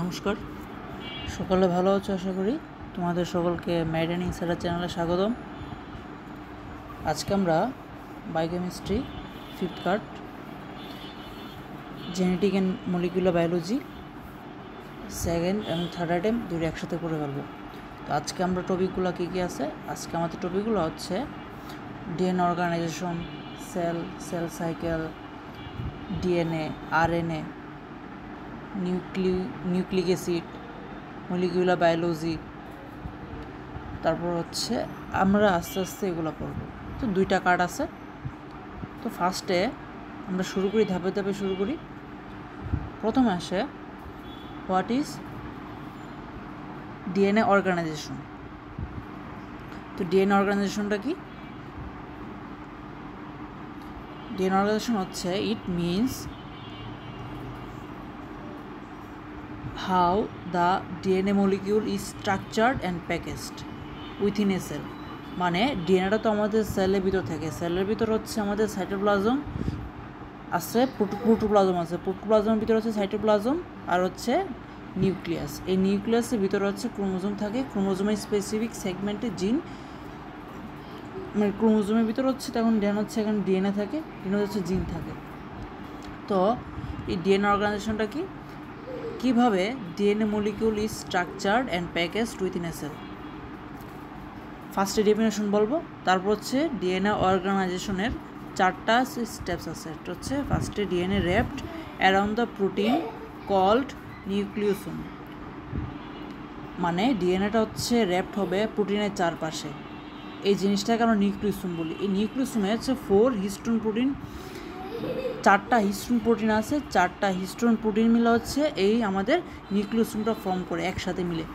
নমস্কার, সকলে ভালো আছো আশা করি। তোমাদের সকলকে ম্যাড অ্যান্ড ইনসাইডার চ্যানেলে স্বাগতম। আজকে আমরা biochemistry 5th part genetic and molecular biology 2nd এবং 3rd আইটেম দুটো একসাথে করে ফেলবো। তো আজকে আমরা টপিকগুলো কী কী আছে, আজকে আমাদের টপিকগুলো হচ্ছে DNA organisation, cell cycle, DNA, RNA, nucleic acid, molecular biology. তারপর হচ্ছে আমরা আস্তে আস্তে এগুলো পড়ব। তো 2টা কার্ড আছে। তো ফার্স্টে আমরা শুরু করি, ধাপে ধাপে শুরু করি। প্রথমে আসে হোয়াট ইজ ডিএনএ অর্গানাইজেশন। তো ডিএনএ অর্গানাইজেশনটা কি? ডিএনএ অর্গানাইজেশন হচ্ছে it means how the DNA molecule is structured and packaged within a cell। মানে ডিএনএটা তো আমাদের সেলের ভিতর থাকে, সেলের ভিতর হচ্ছে আমাদের সাইটোপ্লাজম আছে, প্রোটোপ্লাজম আছে, প্রোটোপ্লাজমের ভিতর হচ্ছে সাইটোপ্লাজম আর হচ্ছে নিউক্লিয়াস। এই নিউক্লিয়াসের ভিতরে হচ্ছে ক্রোমোজোম থাকে, ক্রোমোজোমের স্পেসিফিক সেগমেন্টে জিন, মানে ক্রোমোজোমের ভিতর হচ্ছে তখন হচ্ছে এখানে ডিএনএ থাকে, ডিএনএ হচ্ছে জিন থাকে। তো এই ডিএনএ অর্গানাইজেশনটা কি, কিভাবে DNA molecule is structured and packaged within a cell. ফার্স্টে ডেফিনেশন বলবো, তারপর হচ্ছে ডিএনএ অর্গানাইজেশনের 4টা স্টেপস আছে। এটা হচ্ছে ফার্স্টে DNA wrapped around the protein called nucleosome. মানে ডিএনএটা হচ্ছে র্যাপড হবে প্রোটিনের চারপাশে, এই জিনিসটাকে আমরা নিউক্লিওসোম বলি। এই নিউক্লিওসোমে হচ্ছে 4 হিস্টোন প্রোটিন, 4টা হিস্টোন প্রোটিন আছে, 4টা হিস্টোন প্রোটিন মিলে হচ্ছে এই আমাদের নিউক্লিওসোমটা ফর্ম করে একসাথে মিলে।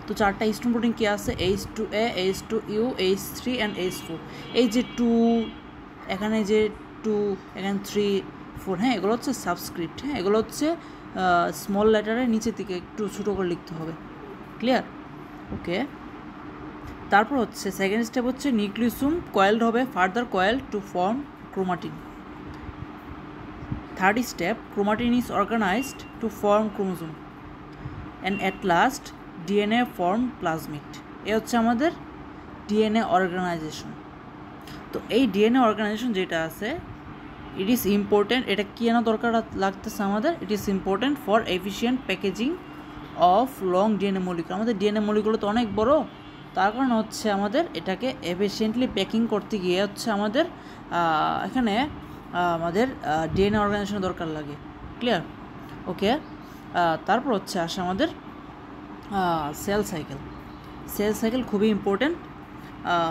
তো 4টা হিস্টোন প্রোটিন কি আছে? H2A, H2U, H3 and H4। এই যে 2, এখানে যে 2, এখানে 3, 4, হ্যাঁ, এগুলো হচ্ছে সাবস্ক্রিপ্ট। হ্যাঁ, এগুলো হচ্ছে স্মল লেটারের নিচের দিকে একটু ছোটো করে লিখতে হবে। ক্লিয়ার? ওকে। তারপর হচ্ছে সেকেন্ড স্টেপ হচ্ছে নিউক্লিওসোম কয়েলড হবে, further coil to form chromatin. Third step, chromatin is organized to form chromosome and at last DNA form plasmid। এ হচ্ছে আমাদের ডিএনএ অর্গানাইজেশন। তো এই ডিএনএ অর্গানাইজেশন যেটা আছে, ইট ইজ ইম্পর্টেন্ট। এটা কি না দরকার লাগতেছে আমাদের? It is important for efficient packaging of long DNA molecule. আমাদের ডিএনএ মলিকুল তো অনেক বড়, তার কারণে হচ্ছে আমাদের এটাকে এফিশিয়েন্টলি প্যাকিং করতে গিয়ে হচ্ছে আমাদের এখানে আমাদের ডিএনএ অর্গানাইজেশন দরকার লাগে। ক্লিয়ার? ওকে। তারপর হচ্ছে আসে আমাদের সেল সাইকেল। সেল সাইকেল খুবই important.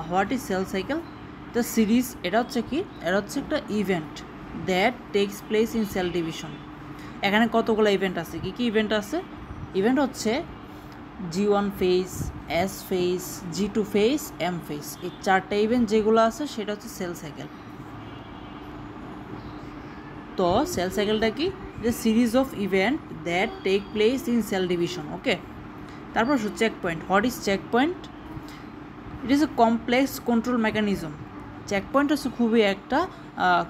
What is cell cycle? The series, এটা হচ্ছে কি, এটা হচ্ছে একটা event that tax place in cell division. এখানে কতগুলো ইভেন্ট আছে? কী কী ইভেন্ট আছে? ইভেন্ট হচ্ছে G1 phase, S phase, G2 phase, M phase. এই 4টা ইভেন্ট যেগুলো আছে সেটা হচ্ছে সেল সাইকেল। তো সেল সাইকেলটা কি? The series of event that take place in cell division. Okay. তারপর checkpoint. What is checkpoint? It is a complex control mechanism. Checkpoint হচ্ছে খুবই একটা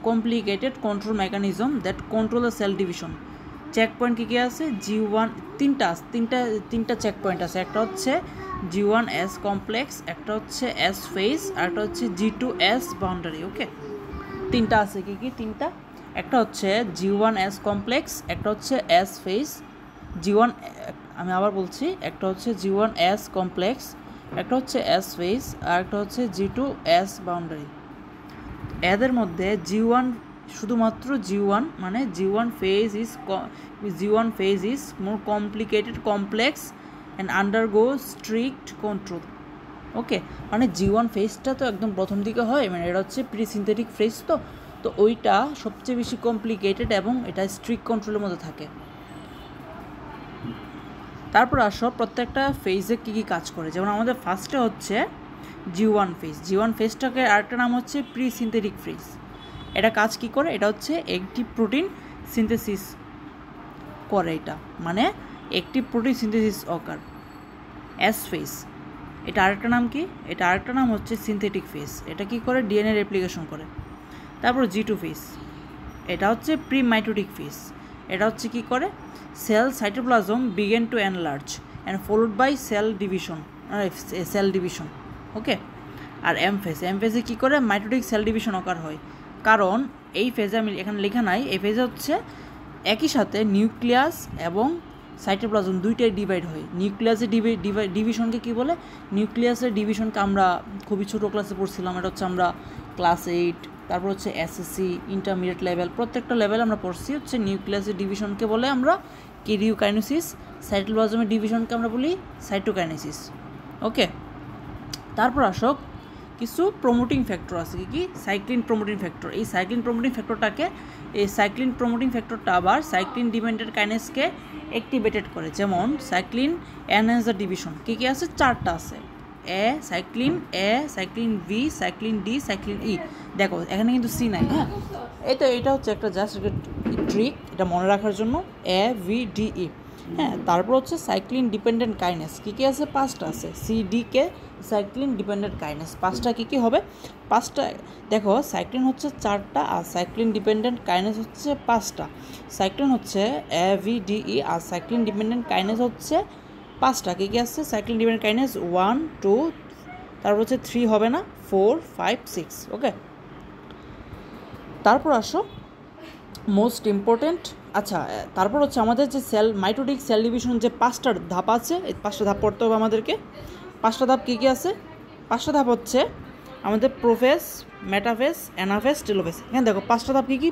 complicated control mechanism that control the cell division. Checkpoint কী কী আছে? G1, তিনটা check point আছে। একটা হচ্ছে G1 S কমপ্লেক্স, একটা হচ্ছে S ফেজ, আর একটা হচ্ছে G2 S বাউন্ডারি। ওকে, 3টা আছে। কী কী 3টা? একটা হচ্ছে G1 S কমপ্লেক্স, একটা হচ্ছে S ফেজ, G1, আমি আবার বলছি, একটা হচ্ছে G1 S কমপ্লেক্স, একটা হচ্ছে S ফেজ, আর একটা হচ্ছে G2 S বাউন্ডারি। এদের মধ্যে G1, শুধুমাত্র G1, মানে G1 phase is more complicated, complex and undergo strict control। ওকে, মানে G1 ফেজটা তো একদম প্রথম দিকে হয়, মানে এটা হচ্ছে প্রিসিনথেটিক ফেজ। তো ওইটা সবচেয়ে বেশি কমপ্লিকেটেড এবং এটা স্ট্রিক্ট কন্ট্রোলের মধ্যে থাকে। তারপর আসো প্রত্যেকটা ফেজে কী কী কাজ করে। যেমন আমাদের ফার্স্টে হচ্ছে G1 ফেজ। G1 ফেজটাকে আরেকটা নাম হচ্ছে প্রিসিনথেটিক ফেজ। এটা কাজ কি করে? এটা হচ্ছে অ্যাক্টিভ প্রোটিন সিনথেসিস করে। এটা মানে অ্যাক্টিভ প্রোটিন সিনথেসিস অকার। S ফেজ, এটা আরেকটা নাম কি? এটা আরেকটা নাম হচ্ছে সিনথেটিক ফেজ। এটা কি করে? ডিএনএ রেপ্লিকেশন করে। তারপর G2 ফেজ, এটা হচ্ছে প্রি মাইটোটিক ফেজ। এটা হচ্ছে কি করে, cell cytoplasm begin to enlarge and followed by cell division. Okay. আর এম ফেজে কী করে, মাইটোটিক সেল ডিভিশন অকার হয়। কারণ এই ফেজে আমি এখানে লেখা নাই, এই ফেজে হচ্ছে একই সাথে নিউক্লিয়াস এবং সাইটোপ্লাজম দুইটাই ডিভাইড হয়। নিউক্লিয়াসের ডিভিশনকে কী বলে, নিউক্লিয়াসের ডিভিশনকে আমরা খুবই ছোটো ক্লাসে পড়ছিলাম, এটা হচ্ছে আমরা ক্লাস 8, তারপর হচ্ছে এসএসসি, ইন্টারমিডিয়েট লেভেল, প্রত্যেকটা লেভেলে আমরা পড়ছি হচ্ছে নিউক্লিয়াসের ডিভিশনকে বলে আমরা কেরিওকাইনেসিস, সাইটোপ্লাজমের ডিভিশনকে আমরা বলি সাইটোকাইনেসিস। ওকে। তারপর আসক কিছু প্রমোটিং ফ্যাক্টর আছে, কি সাইক্লিন প্রমোটিং ফ্যাক্টর। এই সাইক্লিন প্রমোটিং ফ্যাক্টরটা আবার সাইক্লিন ডিপেন্ডেন্ট কাইনেসকে অ্যাক্টিভেটেড করে। যেমন সাইক্লিন এনহ্যান্স দ্য ডিভিশন, কী আছে, 4টা আছে, cyclin V, cyclin D, cyclin E. দেখো এখানে কিন্তু সি নাই, হ্যাঁ, এটা হচ্ছে একটা জাস্ট ট্রিক, এটা মনে রাখার জন্য, VDE। হ্যাঁ, তারপর হচ্ছে সাইক্লিন ডিপেন্ডেন্ট কাইনেস, কী আছে, 5টা আছে, CDK সাইক্লিন ডিপেন্ডেন্ট কাইনেস 5টা কী হবে, 5টা। দেখো সাইক্লিন হচ্ছে 4টা আর সাইক্লিন ডিপেন্ডেন্ট কাইনেস হচ্ছে 5টা। সাইক্লিন হচ্ছে VDE আর সাইক্লিন ডিপেন্ডেন্ট কাইনেস হচ্ছে 5টা। কী আছে, সাইক্লিন ডিপেন্ডেন্ট কাইনেস 1, 2, তারপর হচ্ছে 3 হবে না, 4, 5, 6। ওকে। তারপর আসো মোস্ট ইম্পর্টেন্ট, আচ্ছা তারপর হচ্ছে আমাদের যে মাইটোটিক সেল ডিভিশন যে 5টা ধাপ আছে, এই 5টা ধাপ পড়তে হবে আমাদেরকে। 5টা ধাপ কী আছে, 5টা ধাপ হচ্ছে আমাদের প্রোফেজ, মেটাফেজ, অ্যানাফেজ, টেলোফেজ। এখানে দেখো 5টা ধাপ কী,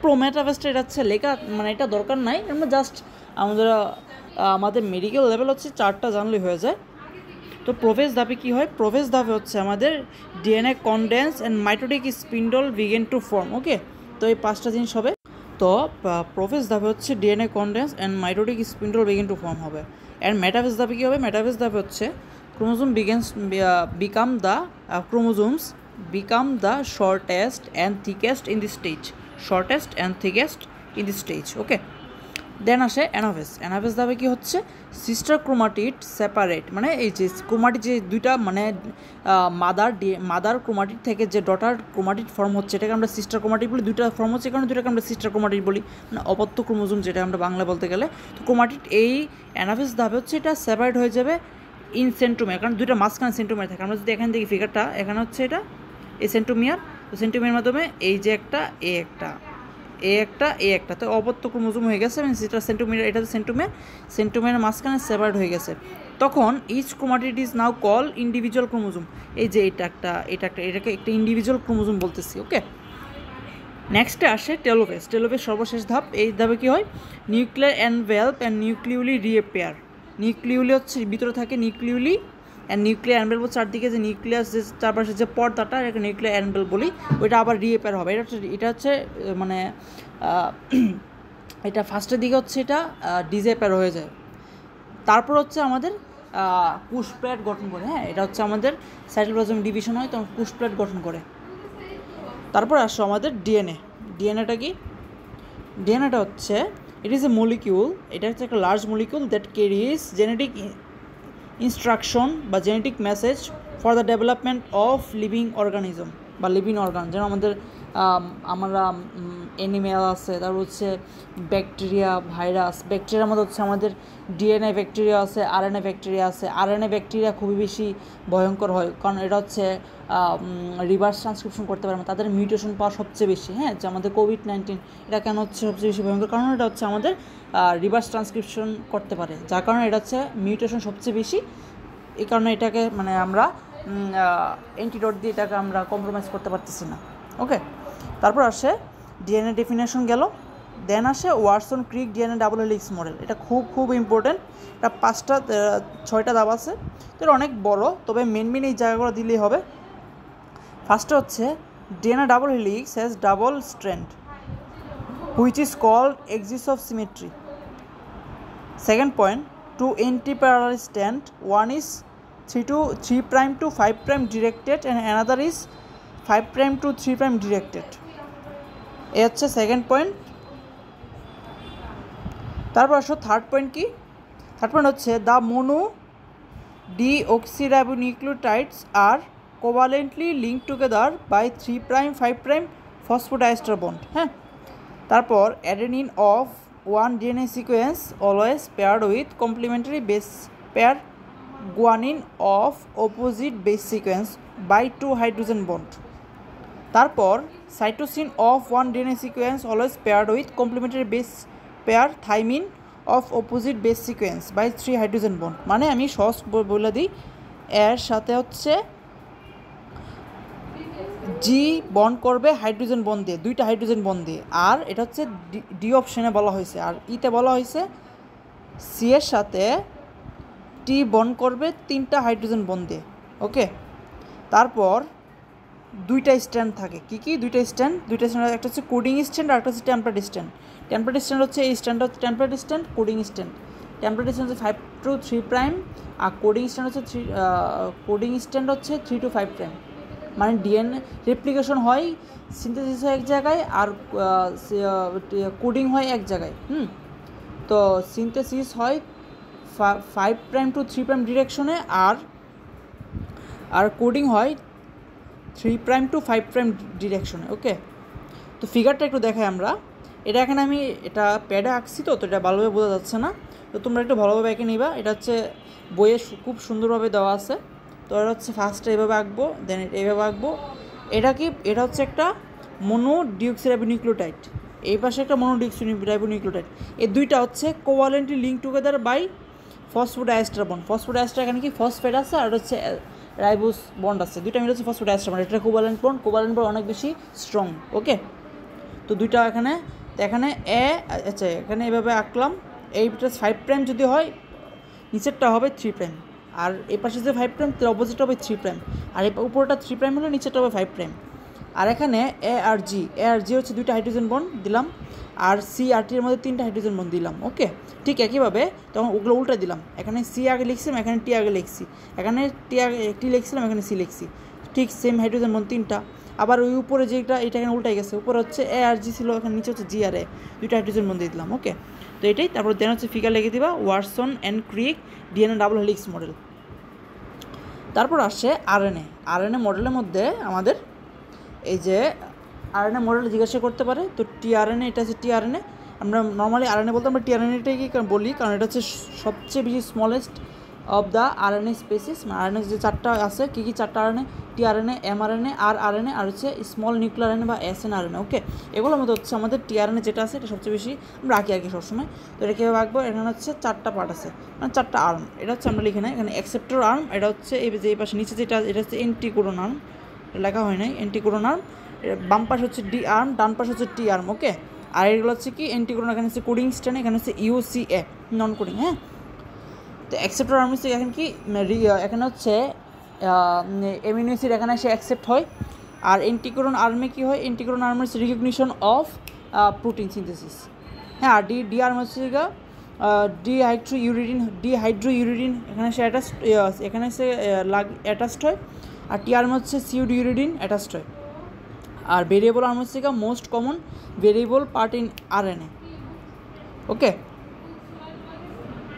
প্রোমেটাফেজটা এটা হচ্ছে লেখা, মানে এটা দরকার নাই, আমরা জাস্ট আমাদের মেডিকেল লেভেল হচ্ছে 4টা জানলেই হয়ে যায়। তো প্রোফেজ ধাপে কী হয়, প্রোফেজ ধাপে হচ্ছে আমাদের DNA condense and mitotic spindle begin to form. Okay. তো এই 5টা জিনিস হবে। তো প্রোফেজ ধাপে হচ্ছে DNA condense and mitotic spindle begin to form হবে। অ্যান্ড মেটাফেজ ধাপে কী হবে, মেটাফেজ ধাপে হচ্ছে chromosomes become the shortest and thickest in the stage. Okay. Then আসে অ্যানাফেজ ধাপে কি হচ্ছে, সিস্টার ক্রোমাটিড সেপারেট, মানে এই যে ক্রোমাটিড যে দুইটা, মানে মাদার ক্রোমাটিড থেকে যে ডটার ক্রোমাটিড ফর্ম হচ্ছে, এটাকে আমরা সিস্টার ক্রোমাটিড বলি। দুইটা ফর্ম হচ্ছে কারণে দুইটাকে আমরা সিস্টার ক্রোমাটিড বলি, মানে অপত্য ক্রোমোজোম যেটা আমরা বাংলা বলতে গেলে। তো ক্রোমাটিড এই অ্যানাফেজ ধাপে হচ্ছে এটা সেপারেট হয়ে যাবে ইন সেন্ট্রোমিয়ার, কারণ দুইটা মাঝখানে সেন্ট্রোমিয়ার থাকে। আমরা যদি এখান থেকে ফিগারটা, এখানে হচ্ছে এটা এই সেন্ট্রোমিয়ার, তো সেন্ট্রোমিয়ার মাধ্যমে এই যে একটা এ একটা তো অপত্য ক্রোমোজোম হয়ে গেছে, এবং সেটা সেন্ট্রোমিয়ার, এটা সেন্ট্রোমিয়ারের মাঝখানে সেপারেট হয়ে গেছে। তখন each chromatid is now call individual chromosome. এই যে এটাকে একটা ইন্ডিভিজুয়াল ক্রোমোজোম বলতেছি। ওকে। নেক্সটে আসে টেলোফেজ সর্বশেষ ধাপ। এই ধাপে কী হয়, নিউক্লিয়ার এনভেলপ অ্যান্ড নিউক্লিউলি রিঅ্যাপিয়ার। নিউক্লিউলি হচ্ছে ভিতরে থাকে নিউক্লিউলি, অ্যান্ড নিউক্লিয়ার অ্যানভেলপ চারদিকে যে নিউক্লিয়াস যে চারপাশে যে পর্দাটা, এটাকে নিউক্লিয়ার অ্যানভেলপ বলি, ওইটা আবার রিঅ্যাপিয়ার হবে। এটা হচ্ছে মানে এটা ফার্স্টের দিকে হচ্ছে এটা ডিসঅ্যাপিয়ার হয়ে যায়। তারপর হচ্ছে আমাদের পুশ প্লেট গঠন করে। হ্যাঁ, এটা হচ্ছে আমাদের সাইটোপ্লাজম ডিভিশন হয় তখন পুশ প্লেট গঠন করে। তারপর আসো আমাদের ডিএনএটা কি, ডিএনএটা হচ্ছে ইট ইজ এ মলিকিউল, এটা হচ্ছে একটা large molecule that carries genetic instruction বা genetic message for the development of living organism বা লিভিং অর্গান। যেমন আমরা অ্যানিমেল আছে, তারপর হচ্ছে ব্যাকটেরিয়া, ভাইরাস। ব্যাকটেরিয়ার মধ্যে হচ্ছে আমাদের ডিএনএ ব্যাকটেরিয়া আছে, আরএনএ ব্যাকটেরিয়া আছে। আরএনএ ব্যাকটেরিয়া খুবই বেশি ভয়ঙ্কর হয়, কারণ এটা হচ্ছে রিভার্স ট্রান্সক্রিপশন করতে পারে, তাদের মিউটেশন পাওয়া সবচেয়ে বেশি। হ্যাঁ, যে আমাদের কোভিড-19 এটা কেন হচ্ছে সবচেয়ে বেশি ভয়ঙ্কর, কারণ এটা হচ্ছে আমাদের রিভার্স ট্রান্সক্রিপশন করতে পারে, যার কারণে এটা হচ্ছে মিউটেশন সবচেয়ে বেশি। এই কারণে এটাকে মানে আমরা অ্যান্টিডট দিয়ে এটাকে আমরা কম্প্রোমাইজ করতে পারতেছি না। ওকে। তারপর আসে ডিএনএ ডেফিনেশন গেল। দেন আসে Watson Crick DNA double helix model. এটা খুব ইম্পর্টেন্ট। এটা 6টা ধাপ আছে, তো এটা অনেক বড়, তবে মেন এই জায়গাগুলো দিলেই হবে। ফার্স্টে হচ্ছে DNA double helix has double strand which is called axis of symmetry. Second point, two anti-parallel strand, one is 3' to 5' directed and another is 5' to 3' directed. এই হচ্ছে সেকেন্ড পয়েন্ট। তারপর আসো থার্ড পয়েন্ট কি, থার্ড পয়েন্ট হচ্ছে the mono deoxyribonucleotides are covalently linked together by 3', 5' phosphodiester bond. হ্যাঁ, তারপর adenine of one DNA sequence always paired with complementary base pair guanine of opposite base sequence by 2 hydrogen bond. তারপর cytosine of one DNA sequence always paired with complementary base pair thymine of opposite base sequence by 3 hydrogen bond. মানে আমি সহজ বলে দিই, এর সাথে হচ্ছে G bond করবে হাইড্রোজেন বন্ড দিয়ে, 2টা হাইড্রোজেন বন্ড দিয়ে, আর এটা হচ্ছে ডি অপশনে বলা হয়েছে। আর ইতে বলা হয়েছে সি এর সাথে টি বন্ড করবে 3টা হাইড্রোজেন বন্ড দিয়ে। ওকে, তারপর 2টা স্ট্যান্ড থাকে। কি 2টা স্ট্যান্ড? একটা হচ্ছে কোডিং স্ট্যান্ড আর একটা হচ্ছে টেম্পলেট স্ট্যান্ড। টেম্পলেট স্ট্যান্ড হচ্ছে এই স্ট্যান্ড হচ্ছে template stand, coding stand. Template stand হচ্ছে 5 to 3', আর কোডিং স্ট্যান্ড হচ্ছে 3 to 5'। মানে ডিএনএ রেপ্লিকেশন হয়, সিনথেসিস হয় এক জায়গায়, আর কোডিং হয় এক জায়গায়। তো সিনথেসিস হয় 5' to 3' ডিরেকশনে, আর কোডিং হয় 3' to 5' ডিরেকশনে। ওকে, তো ফিগারটা একটু দেখাই আমরা। এটা এখানে আমি এটা প্যাডে আঁকছি, তো এটা ভালোভাবে বোঝা যাচ্ছে না, তো তোমরা একটু ভালোভাবে এঁকে নিবা। এটা হচ্ছে বইয়ে খুব সুন্দরভাবে দেওয়া আছে। তো এটা হচ্ছে ফার্স্টে এইভাবে আঁকবো, দেন এইভাবে আঁকবো। এটা হচ্ছে একটা মনোডিঅক্সিরাইবোনিউক্লিওটাইড, এই পাশে একটা মনোডিঅক্সিরাইবোনিউক্লিওটাইড। এই দুইটা হচ্ছে covalently link together by phosphodiester bond. Phosphodiester এখানে কি ফসফেট আছে, আর হচ্ছে রাইবোস বন্ড আছে, দুইটা মিলে হচ্ছে ফসফোডাইএস্টার বন্ড। এটা কোভালেন্ট বন্ড অনেক বেশি স্ট্রং। ওকে, তো দুইটা এখানে আচ্ছা এখানে এভাবে আঁকলাম। এইটা 5' যদি হয়, নিচেরটা হবে 3', আর এই পাশে যে 5', তার অপোজিট হবে 3', আর এই উপরটা 3' হলে নিচেরটা হবে 5'। আর এখানে এ আর জি হচ্ছে 2টা হাইড্রোজেন বন্ড দিলাম, আর সি আর টির মধ্যে 3টা হাইড্রোজেন বন্ড দিলাম। ওকে, ঠিক একইভাবে তখন ওগুলো উল্টা দিলাম। এখানে সি আগে লিখছিলাম, এখানে টি আগে লিখছি, এখানে টি লিখছিলাম, এখানে সি লিখছি। ঠিক সেম হাইড্রোজেন বন্ড 3টা। আবার ওই উপরে যেটা, এটা এখানে উল্টাই গেছে, উপরে হচ্ছে এ আর জি ছিল, এখানে নিচে হচ্ছে জি আর এ, 2টা হাইড্রোজেন বন্ড দিয়ে দিলাম। ওকে, তো এটাই। তারপর দেন হচ্ছে ফিগার লিখে দিবা, Watson and ক্রিক DNA double helix model. তারপর আসছে আরএনএ মডেলের মধ্যে আমাদের এই যে আরএনএ মডেল জিজ্ঞাসা করতে পারে। তো টিআরএনএ, এটা হচ্ছে টিআরএনএ। আমরা নর্মালি আরএনএ বলতে আমরা টিআরএনএটাই বলি, কারণ এটা হচ্ছে সবচেয়ে বেশি smallest of the RNA species. RNA যে 4টা আছে, কী 4টা আরএনএ? টিআরএনএ, এমআরএনএ, আরএনএ, আর হচ্ছে স্মল নিউক্লিয়ার আরএনএ বা এসএনআরএনএ। ওকে, এগুলোর মধ্যে হচ্ছে আমাদের টিআরএনএ যেটা আছে, এটা সবচেয়ে বেশি আমরা আঁকি সবসময়। তো এটা কীভাবে আঁকবো? এখানে হচ্ছে 4টা পার্ট আছে, মানে 4টা আর্ম। এটা হচ্ছে আমরা লিখে নেই এখানে অ্যাকসেপ্টর আর্ম। এটা হচ্ছে এই যে এই পাশে নিচে যেটা, এটা হচ্ছে এন্টিকোডন আর্ম, লেখা হয় নাই, এন্টিকোডন আর্ম। বাম পাশে হচ্ছে ডি আর্ম, ডান পাশে হচ্ছে টি আর্ম। ওকে, আর এগুলো হচ্ছে কি এন্টিকোডন, এখানে হচ্ছে কোডিং স্ট্যান্ড, এখানে হচ্ছে ইউসিএ নন কোডিং। হ্যাঁ, তো অ্যাকসেপ্টর আর্ম হচ্ছে এখানে কি, এখানে হচ্ছে অ্যামিনো অ্যাসিড এখানে এসে অ্যাকসেপ্ট হয়। আর এন্টিকোডন আর্মে কি হয়? এন্টিকোডন আর্ম হচ্ছে রিকগনিশন অফ প্রোটিন সিনথেসিস। হ্যাঁ, আর ডি আর্ম হচ্ছে ডিহাইড্রো ইউরিডিন এখানে সে এখানে সে অ্যাটাচড হয়। আর টি আর্ম হচ্ছে সিউড ইউরিডিন অ্যাটাচড হয়। আর ভেরিয়েবল আর্ম হচ্ছে most common variable part in RNA. Okay,